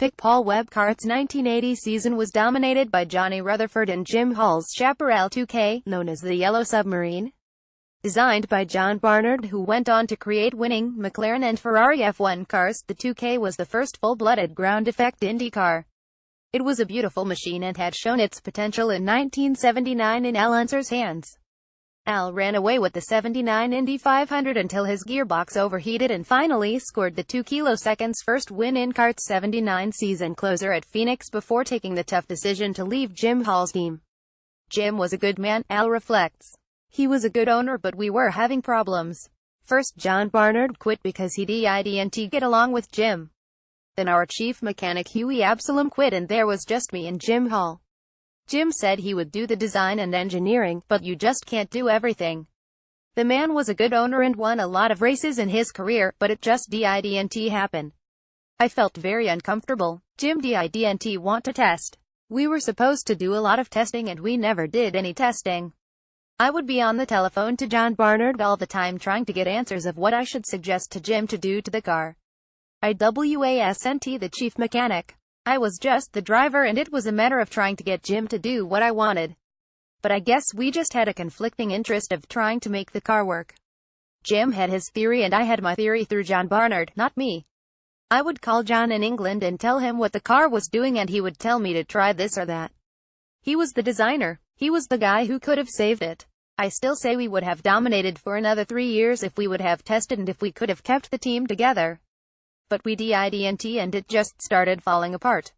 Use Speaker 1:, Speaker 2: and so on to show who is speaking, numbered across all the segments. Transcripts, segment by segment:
Speaker 1: Pick Paul Webb CART's 1980 season was dominated by Johnny Rutherford and Jim Hall's Chaparral 2K, known as the Yellow Submarine. Designed by John Barnard, who went on to create winning McLaren and Ferrari F1 cars, the 2K was the first full-blooded ground-effect Indy car. It was a beautiful machine and had shown its potential in 1979 in Al Unser's hands. Al ran away with the '79 Indy 500 until his gearbox overheated and finally scored the 2 kiloseconds first win in CART's '79 season closer at Phoenix before taking the tough decision to leave Jim Hall's team. Jim was a good man, Al reflects. He was a good owner, but we were having problems. First, John Barnard quit because he didn't get along with Jim. Then our chief mechanic Huey Absalom quit and there was just me and Jim Hall. Jim said he would do the design and engineering, but you just can't do everything. The man was a good owner and won a lot of races in his career, but it just didn't happen. I felt very uncomfortable. Jim didn't want to test. We were supposed to do a lot of testing and we never did any testing. I would be on the telephone to John Barnard all the time trying to get answers of what I should suggest to Jim to do to the car. I wasn't the chief mechanic. I was just the driver and it was a matter of trying to get Jim to do what I wanted. But I guess we just had a conflicting interest of trying to make the car work. Jim had his theory and I had my theory through John Barnard, not me. I would call John in England and tell him what the car was doing and he would tell me to try this or that. He was the designer. He was the guy who could have saved it. I still say we would have dominated for another 3 years if we would have tested and if we could have kept the team together. But we didn't and it just started falling apart.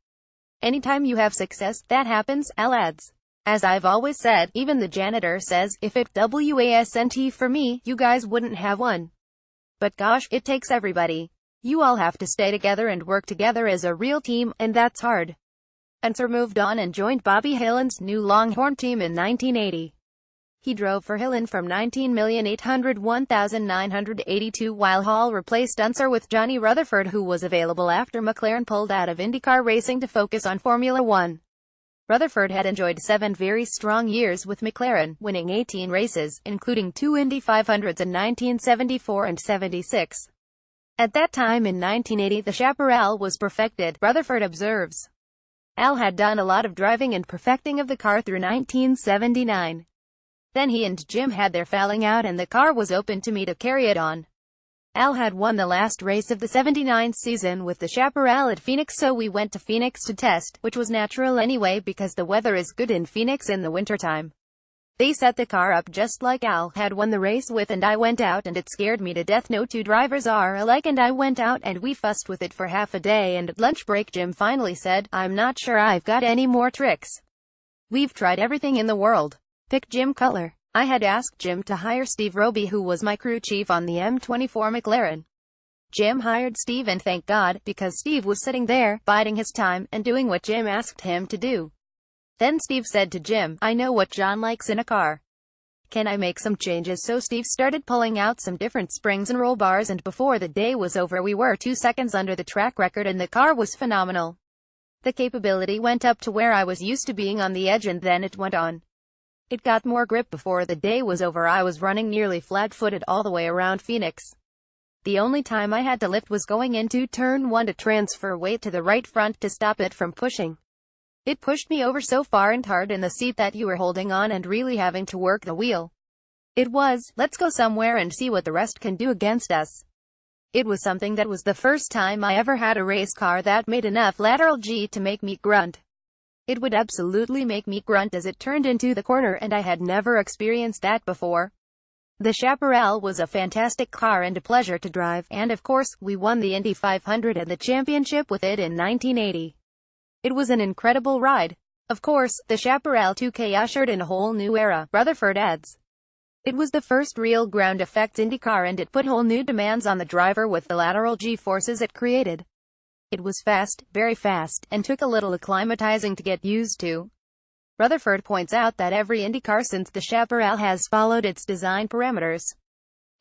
Speaker 1: Anytime you have success, that happens, Al adds. As I've always said, even the janitor says, if it wasn't for me, you guys wouldn't have won. But gosh, it takes everybody. You all have to stay together and work together as a real team, and that's hard. Unser moved on and joined Bobby Hillon's new Longhorn team in 1980. He drove for Hillon from 19,801,982 while Hall replaced Unser with Johnny Rutherford, who was available after McLaren pulled out of IndyCar racing to focus on Formula One. Rutherford had enjoyed 7 very strong years with McLaren, winning 18 races, including 2 Indy 500s in 1974 and 76. At that time in 1980 the Chaparral was perfected, Rutherford observes. Al had done a lot of driving and perfecting of the car through 1979. Then he and Jim had their falling out and the car was open to me to carry it on. Al had won the last race of the '79 season with the Chaparral at Phoenix, so we went to Phoenix to test, which was natural anyway because the weather is good in Phoenix in the wintertime. They set the car up just like Al had won the race with and I went out and it scared me to death. No two drivers are alike and I went out and we fussed with it for half a day and at lunch break Jim finally said, I'm not sure I've got any more tricks. We've tried everything in the world. Pick Jim Cutler. I had asked Jim to hire Steve Roby, who was my crew chief on the M24 McLaren. Jim hired Steve and thank God, because Steve was sitting there, biding his time, and doing what Jim asked him to do. Then Steve said to Jim, I know what John likes in a car. Can I make some changes? So Steve started pulling out some different springs and roll bars and before the day was over we were 2 seconds under the track record and the car was phenomenal. The capability went up to where I was used to being on the edge and then it went on. It got more grip before the day was over. I was running nearly flat-footed all the way around Phoenix. The only time I had to lift was going into turn 1 to transfer weight to the right front to stop it from pushing. It pushed me over so far and hard in the seat that you were holding on and really having to work the wheel. It was, let's go somewhere and see what the rest can do against us. It was something that was the first time I ever had a race car that made enough lateral G to make me grunt. It would absolutely make me grunt as it turned into the corner and I had never experienced that before. The Chaparral was a fantastic car and a pleasure to drive, and of course, we won the Indy 500 and the championship with it in 1980. It was an incredible ride. Of course, the Chaparral 2K ushered in a whole new era, Rutherford adds. It was the first real ground effects Indy car and it put whole new demands on the driver with the lateral G forces it created. It was fast, very fast, and took a little acclimatizing to get used to. Rutherford points out that every IndyCar since the Chaparral has followed its design parameters.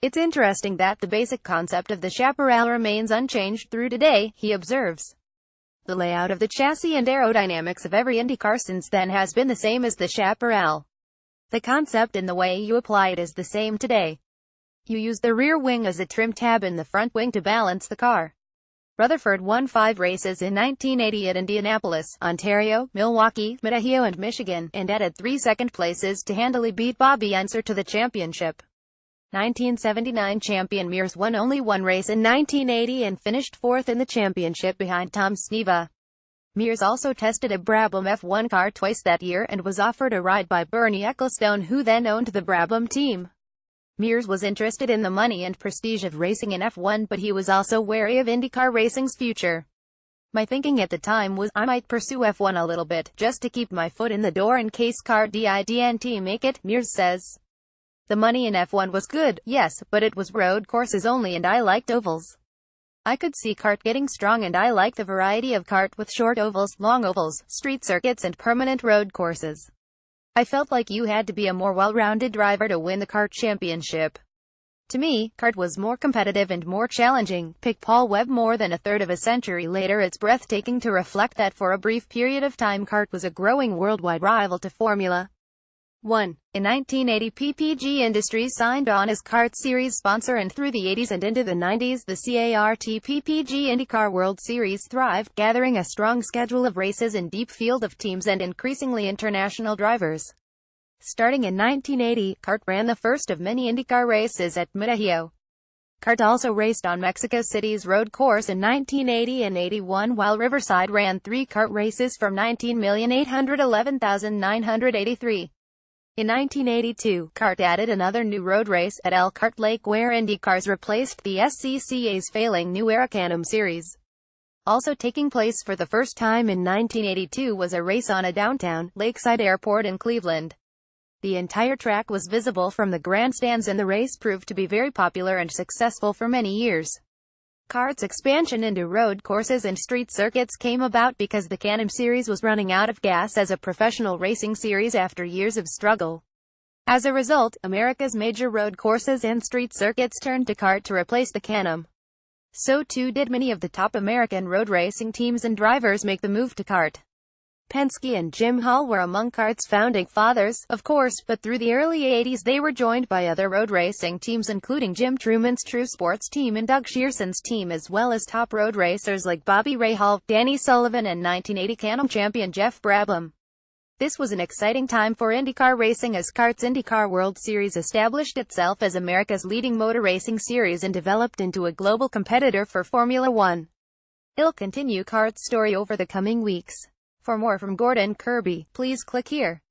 Speaker 1: It's interesting that the basic concept of the Chaparral remains unchanged through today, he observes. The layout of the chassis and aerodynamics of every IndyCar since then has been the same as the Chaparral. The concept and the way you apply it is the same today. You use the rear wing as a trim tab and the front wing to balance the car. Rutherford won 5 races in 1980 at Indianapolis, Ontario, Milwaukee, Idaho and Michigan, and added 3 second places to handily beat Bobby Unser to the championship. 1979 champion Mears won only 1 race in 1980 and finished 4th in the championship behind Tom Sneva. Mears also tested a Brabham F1 car twice that year and was offered a ride by Bernie Ecclestone, who then owned the Brabham team. Mears was interested in the money and prestige of racing in F1, but he was also wary of IndyCar racing's future. My thinking at the time was, I might pursue F1 a little bit, just to keep my foot in the door in case CART didn't make it, Mears says. The money in F1 was good, yes, but it was road courses only and I liked ovals. I could see CART getting strong and I like the variety of CART with short ovals, long ovals, street circuits and permanent road courses. I felt like you had to be a more well-rounded driver to win the CART championship. To me, CART was more competitive and more challenging. Pick Paul Webb. More than a third of a century later, it's breathtaking to reflect that for a brief period of time CART was a growing worldwide rival to Formula 1. In 1980, PPG Industries signed on as CART Series sponsor, and through the 80s and into the 90s, the CART PPG IndyCar World Series thrived, gathering a strong schedule of races in deep field of teams and increasingly international drivers. Starting in 1980, CART ran the first of many IndyCar races at Mid-Ohio. CART also raced on Mexico City's road course in 1980 and 81, while Riverside ran 3 CART races from 19,811,983. In 1982, CART added another new road race at Elkhart Lake, where IndyCars replaced the SCCA's failing New Era Can-Am series. Also taking place for the first time in 1982 was a race on a downtown, lakeside airport in Cleveland. The entire track was visible from the grandstands and the race proved to be very popular and successful for many years. CART's expansion into road courses and street circuits came about because the Can-Am series was running out of gas as a professional racing series after years of struggle. As a result, America's major road courses and street circuits turned to CART to replace the Can-Am. So too did many of the top American road racing teams and drivers make the move to CART. Penske and Jim Hall were among CART's founding fathers, of course, but through the early 80s they were joined by other road racing teams including Jim Truman's True Sports team and Doug Shearson's team, as well as top road racers like Bobby Rahal, Danny Sullivan and 1980 Can-Am champion Jeff Brabham. This was an exciting time for IndyCar racing as CART's IndyCar World Series established itself as America's leading motor racing series and developed into a global competitor for Formula 1. It'll continue CART's story over the coming weeks. For more from Gordon Kirby, please click here.